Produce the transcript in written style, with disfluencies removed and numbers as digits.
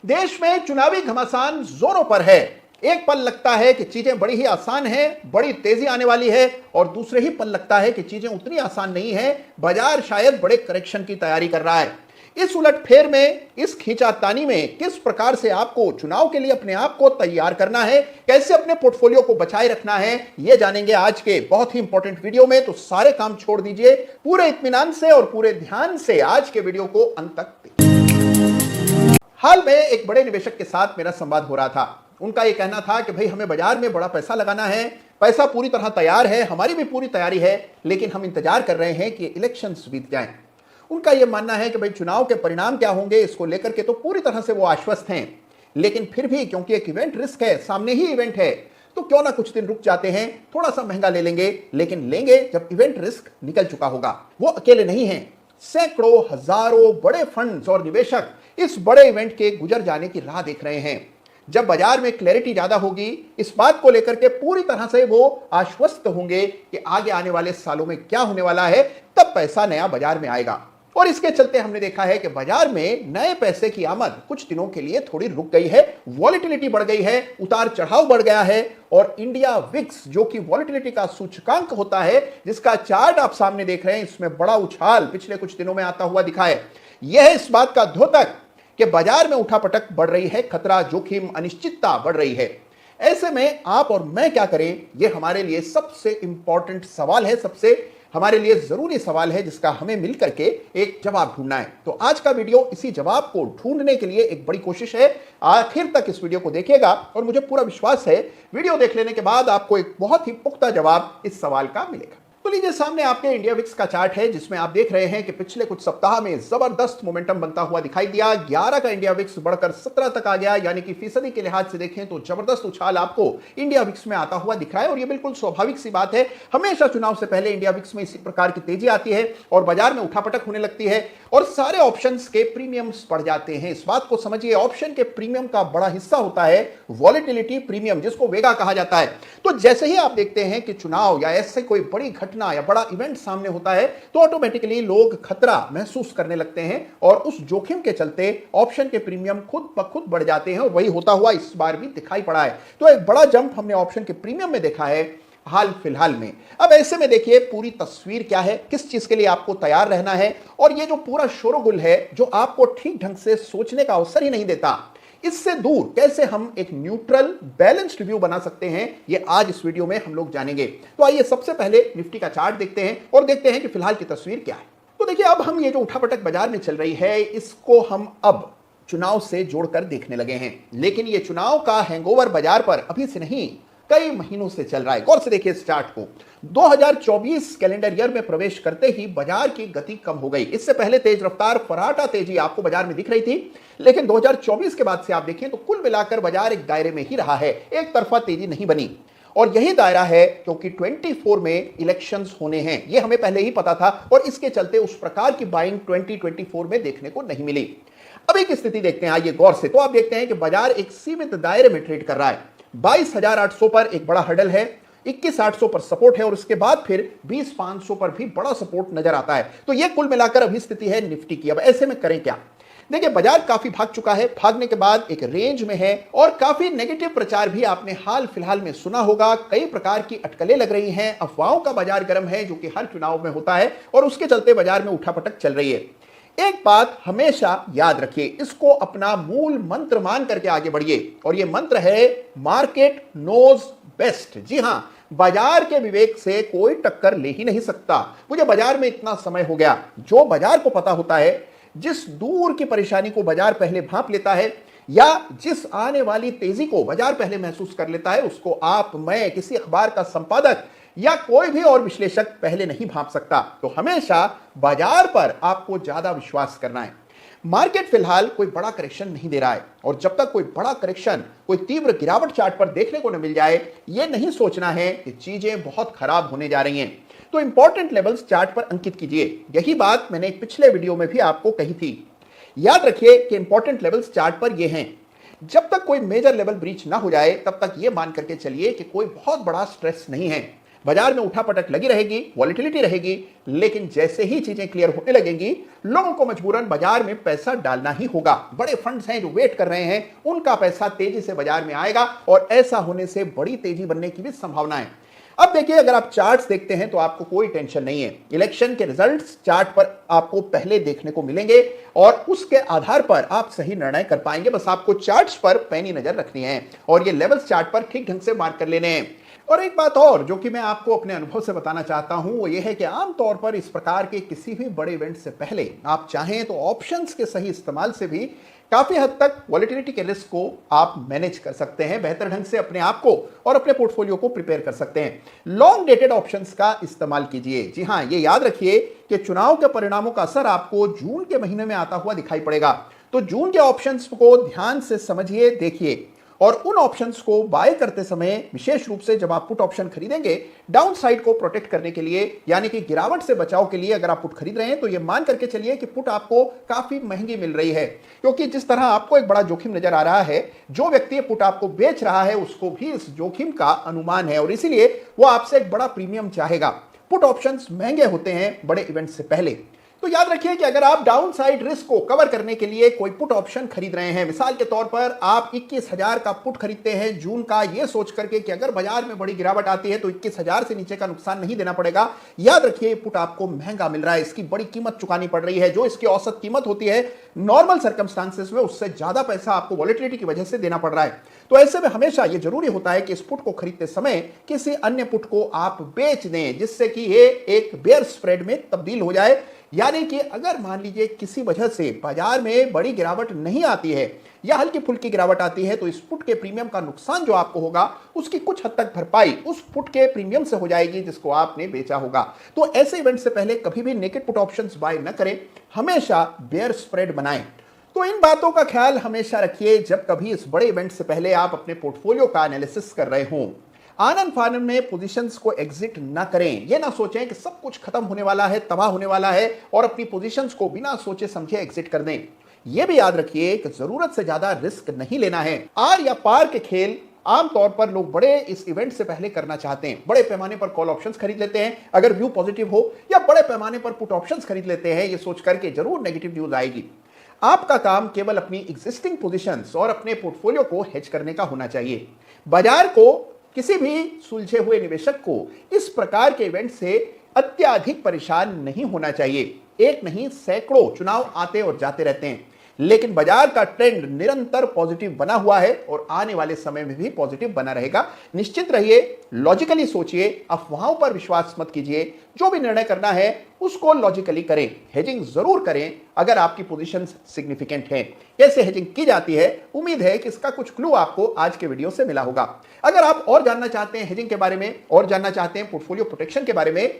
देश में चुनावी घमासान जोरों पर है। एक पल लगता है कि चीजें बड़ी ही आसान हैं, बड़ी तेजी आने वाली है, और दूसरे ही पल लगता है कि चीजें उतनी आसान नहीं है, बाजार शायद बड़े करेक्शन की तैयारी कर रहा है। इस उलटफेर में, इस खींचातानी में किस प्रकार से आपको चुनाव के लिए अपने आप को तैयार करना है, कैसे अपने पोर्टफोलियो को बचाए रखना है, यह जानेंगे आज के बहुत ही इंपॉर्टेंट वीडियो में। तो सारे काम छोड़ दीजिए, पूरे इत्मीनान से और पूरे ध्यान से आज के वीडियो को अंत तक देखिए। हाल में एक बड़े निवेशक के साथ मेरा संवाद हो रहा था। उनका यह कहना था कि भाई हमें बाजार में बड़ा पैसा लगाना है, पैसा पूरी तरह तैयार है, हमारी भी पूरी तैयारी है, लेकिन हम इंतजार कर रहे हैं कि इलेक्शंस बीत जाएं। उनका यह मानना है कि भाई चुनाव के परिणाम क्या होंगे इसको लेकर के तो पूरी तरह से वो आश्वस्त हैं, लेकिन फिर भी क्योंकि एक इवेंट रिस्क है, सामने ही इवेंट है, तो क्यों ना कुछ दिन रुक जाते हैं, थोड़ा सा महंगा ले लेंगे, लेकिन लेंगे जब इवेंट रिस्क निकल चुका होगा। वो अकेले नहीं हैं, सैकड़ों हजारों बड़े फंड्स और निवेशक इस बड़े इवेंट के गुजर जाने की राह देख रहे हैं। जब बाजार में क्लैरिटी ज्यादा होगी, इस बात को लेकर के पूरी तरह से वो आश्वस्त होंगे कि आगे आने वाले सालों में क्या होने वाला है, तब पैसा नया बाजार में आएगा। और इसके चलते हमने देखा है कि बाजार में नए पैसे की आमद कुछ दिनों के लिए थोड़ी रुक गई है, वॉलेटिलिटी बढ़ गई है, उतार चढ़ाव बढ़ गया है, और इंडिया विक्स जो कि वॉलेटिलिटी का सूचकांक होता है, जिसका चार्ट आप सामने देख रहे हैं, इसमें बड़ा उछाल पिछले कुछ दिनों में आता हुआ दिखा है। यह इस बात का द्योतक कि बाजार में उठापटक बढ़ रही है, खतरा, जोखिम, अनिश्चितता बढ़ रही है। ऐसे में आप और मैं क्या करें, यह हमारे लिए सबसे इंपॉर्टेंट सवाल है, सबसे हमारे लिए जरूरी सवाल है, जिसका हमें मिलकर के एक जवाब ढूंढना है। तो आज का वीडियो इसी जवाब को ढूंढने के लिए एक बड़ी कोशिश है। आखिर तक इस वीडियो को देखिएगा और मुझे पूरा विश्वास है वीडियो देख लेने के बाद आपको एक बहुत ही पुख्ता जवाब इस सवाल का मिलेगा। तो लीजिए, सामने आपके इंडिया विक्स का चार्ट है, जिसमें आप देख रहे हैं कि पिछले कुछ सप्ताह में जबरदस्त मोमेंटम बनता हुआ दिखाई दिया। 11 का इंडिया विक्स बढ़कर 17 तक आ गया, यानी कि फीसदी के लिहाज से देखें तो जबरदस्त उछाल आपको इंडिया विक्स में आता हुआ दिख रहा है। और यह बिल्कुल स्वाभाविक सी बात है, हमेशा चुनाव से पहले इंडिया विक्स में इसी प्रकार की तेजी आती है और बाजार में उठापटक होने लगती है और सारे ऑप्शंस के प्रीमियम्स बढ़ जाते हैं। इस बात को समझिए, ऑप्शन के प्रीमियम का बड़ा हिस्सा होता है वॉलेटिलिटी प्रीमियम, जिसको वेगा कहा जाता है। तो जैसे ही आप देखते हैं कि चुनाव या ऐसे कोई बड़ी घटना या बड़ा इवेंट सामने होता है, तो ऑटोमेटिकली लोग खतरा महसूस करने लगते हैं और उस जोखिम के चलते ऑप्शन के प्रीमियम खुद ब खुद बढ़ जाते हैं। और वही होता हुआ इस बार भी दिखाई पड़ा है। तो एक बड़ा जंप हमने ऑप्शन के प्रीमियम में देखा है हाल फिलहाल में। अब ऐसे में देखिए पूरी तस्वीर क्या है, किस चीज के लिए आपको तैयार रहना है, और ये जो पूरा शोरगुल है जो आपको ठीक ढंग से सोचने का अवसर ही नहीं देता, इससे दूर कैसे हम एक न्यूट्रल बैलेंस्ड व्यू बना सकते हैं, ये आज इस वीडियो में हम लोग जानेंगे। तो आइए सबसे पहले निफ्टी का चार्ट देखते हैं और देखते हैं कि फिलहाल की तस्वीर क्या है। तो देखिए, अब हम ये जो उठापटक बाजार में चल रही है, इसको हम अब चुनाव से जोड़कर देखने लगे हैं, लेकिन ये चुनाव का हैंगओवर बाजार पर अभी से नहीं, कई महीनों से चल रहा है। गौर से देखिए इस चार्ट को। 2024 कैलेंडर ईयर में प्रवेश करते ही बाजार की गति कम हो गई। इससे पहले तेज रफ्तार फराटा तेजी आपको बाजार में दिख रही थी, लेकिन 2024 के बाद से आप देखें तो कुल मिलाकर बाजार एक दायरे में ही रहा है, एक तरफा तेजी नहीं बनी। और यही दायरा है क्योंकि 24 में इलेक्शंस होने हैं, यह हमें पहले ही पता था, और इसके चलते उस प्रकार की बाइंग 2024 में देखने को नहीं मिली। अब एक स्थिति देखते हैं, आइए गौर से। तो आप देखते हैं कि बाजार एक सीमित दायरे में ट्रेड कर रहा है। 22,800 पर एक बड़ा हर्डल है, 21,800 पर सपोर्ट है, और उसके बाद फिर 20,500 पर भी बड़ा सपोर्ट नजर आता है। तो यह कुल मिलाकर अभी स्थिति है निफ्टी की। अब ऐसे में करें क्या? देखिए, बाजार काफी भाग चुका है, भागने के बाद एक रेंज में है, और काफी नेगेटिव प्रचार भी आपने हाल फिलहाल में सुना होगा। कई प्रकार की अटकलें लग रही हैं, अफवाहों का बाजार गर्म है, जो कि हर चुनाव में होता है, और उसके चलते बाजार में उठापटक चल रही है। एक बात हमेशा याद रखिए, इसको अपना मूल मंत्र मान करके आगे बढ़िए, और यह मंत्र है मार्केट नोज बेस्ट। जी हां, बाजार के विवेक से कोई टक्कर ले ही नहीं सकता। मुझे बाजार में इतना समय हो गया, जो बाजार को पता होता है, जिस दूर की परेशानी को बाजार पहले भांप लेता है, या जिस आने वाली तेजी को बाजार पहले महसूस कर लेता है, उसको आप, मैं, किसी अखबार का संपादक या कोई भी और विश्लेषक पहले नहीं भांप सकता। तो हमेशा बाजार पर आपको ज्यादा विश्वास करना है। मार्केट फिलहाल कोई बड़ा करेक्शन नहीं दे रहा है, और जब तक कोई बड़ा करेक्शन, कोई तीव्र गिरावट चार्ट पर देखने को न मिल जाए, यह नहीं सोचना है कि चीजें बहुत खराब होने जा रही हैं। तो इंपॉर्टेंट लेवल्स चार्ट पर अंकित कीजिए। यही बात मैंने एक पिछले वीडियो में भी आपको कही थी। याद रखिए कि इंपॉर्टेंट लेवल्स चार्ट पर ये हैं। जब तक कोई मेजर लेवल ब्रीच ना हो जाए, तब तक ये मान करके चलिए कि कोई बहुत बड़ा स्ट्रेस नहीं है। बाजार में उठापटक लगी रहेगी, वॉलेटिलिटी रहेगी, लेकिन जैसे ही चीजें क्लियर होने लगेंगी, लोगों को मजबूरन बाजार में पैसा डालना ही होगा। बड़े फंड्स हैं जो वेट कर रहे हैं, उनका पैसा तेजी से बाजार में आएगा और ऐसा होने से बड़ी तेजी बनने की भी संभावना है। अब देखिए, अगर आप चार्ट्स देखते हैं तो आपको कोई टेंशन नहीं है। इलेक्शन के रिजल्ट्स चार्ट पर आपको पहले देखने को मिलेंगे और उसके आधार पर आप सही निर्णय कर पाएंगे। बस आपको चार्ट्स पर पैनी नजर रखनी है और ये लेवल्स चार्ट पर ठीक ढंग से मार्क कर लेने हैं। और एक बात और जो कि मैं आपको अपने अनुभव से बताना चाहता हूं, वो ये है कि आमतौर पर इस प्रकार के किसी भी बड़े इवेंट से पहले आप चाहें तो ऑप्शंस के सही इस्तेमाल से भी काफी हद तक वॉलेटिलिटी के रिस्क को आप मैनेज कर सकते हैं, बेहतर ढंग से अपने आप को और अपने पोर्टफोलियो को प्रिपेयर कर सकते हैं। लॉन्ग डेटेड ऑप्शंस का इस्तेमाल कीजिए। जी हां, ये याद रखिए कि चुनाव के परिणामों का असर आपको जून के महीने में आता हुआ दिखाई पड़ेगा। तो जून के ऑप्शंस को ध्यान से समझिए, देखिए, और उन ऑप्शंस को बाय करते समय विशेष रूप से जब आप पुट ऑप्शन खरीदेंगे, डाउन साइड को प्रोटेक्ट करने के लिए, यानी कि गिरावट से बचाव के लिए अगर आप पुट खरीद रहे हैं तो यह मान करके चलिए कि पुट आपको काफी महंगी मिल रही है, क्योंकि जिस तरह आपको एक बड़ा जोखिम नजर आ रहा है, जो व्यक्ति पुट आपको बेच रहा है उसको भी इस जोखिम का अनुमान है और इसीलिए वो आपसे एक बड़ा प्रीमियम चाहेगा। पुट ऑप्शंस महंगे होते हैं बड़े इवेंट से पहले। तो याद रखिए कि अगर आप डाउन साइड रिस्क को कवर करने के लिए कोई पुट ऑप्शन खरीद रहे हैं, मिसाल के तौर पर आप 21,000 का पुट खरीदते हैं जून का, यह सोच करके कि अगर बाजार में बड़ी गिरावट आती है तो 21,000 से नीचे का नुकसान नहीं देना पड़ेगा। याद रखिए, पुट आपको महंगा मिल रहा है, इसकी बड़ी कीमत चुकानी पड़ रही है। जो इसकी औसत कीमत होती है नॉर्मल सर्कमस्टांसेस में, उससे ज्यादा पैसा आपको वॉलेटिलिटी की वजह से देना पड़ रहा है। तो ऐसे में हमेशा यह जरूरी होता है कि इस पुट को खरीदते समय किसी अन्य पुट को आप बेच दें, जिससे कि ये एक बेयर स्प्रेड में तब्दील हो जाए। यानी कि अगर मान लीजिए किसी वजह से बाजार में बड़ी गिरावट नहीं आती है या हल्की फुल्की गिरावट आती है, तो इस पुट के प्रीमियम का नुकसान जो आपको होगा उसकी कुछ हद तक भरपाई उस पुट के प्रीमियम से हो जाएगी जिसको आपने बेचा होगा। तो ऐसे इवेंट से पहले कभी भी नेकेड पुट ऑप्शंस बाय न करें, हमेशा बेयर स्प्रेड बनाएं। तो इन बातों का ख्याल हमेशा रखिए जब कभी इस बड़े इवेंट से पहले आप अपने पोर्टफोलियो का एनालिसिस कर रहे हों। आनंद फानन में पोजीशंस को एग्जिट ना करें। यह ना सोचें कि सब कुछ खत्म होने वाला है, तबाह होने वाला है और अपनी पोजीशंस को बिना सोचे समझे एग्जिट कर दें। यह भी याद रखिए कि जरूरत से ज्यादा रिस्क नहीं लेना है। आर या पार के खेल आमतौर पर लोग बड़े इस इवेंट से पहले करना चाहते हैं। बड़े पैमाने पर कॉल ऑप्शंस खरीद लेते हैं अगर व्यू पॉजिटिव हो, या बड़े पैमाने पर पुट ऑप्शंस खरीद लेते हैं ये सोच करके जरूर नेगेटिव न्यूज आएगी। आपका काम केवल अपनी एग्जिस्टिंग पोजीशंस और अपने पोर्टफोलियो को हेज करने का होना चाहिए। बाजार को, किसी भी सुलझे हुए निवेशक को इस प्रकार के इवेंट से अत्यधिक परेशान नहीं होना चाहिए। एक नहीं, सैकड़ों चुनाव आते और जाते रहते हैं, लेकिन बाजार का ट्रेंड निरंतर पॉजिटिव बना हुआ है और आने वाले समय में भी पॉजिटिव बना रहेगा। निश्चिंत रहिए, लॉजिकली सोचिए, अफवाहों पर विश्वास मत कीजिए। जो भी निर्णय करना है उसको लॉजिकली करें। हेजिंग जरूर करें अगर आपकी पोजीशंस सिग्निफिकेंट हैं। कैसे हेजिंग की जाती है, उम्मीद है कि इसका कुछ क्लू आपको आज के वीडियो से मिला होगा। अगर आप और जानना चाहते हैं हेजिंग के बारे में और जानना चाहते हैं पोर्टफोलियो प्रोटेक्शन के बारे में,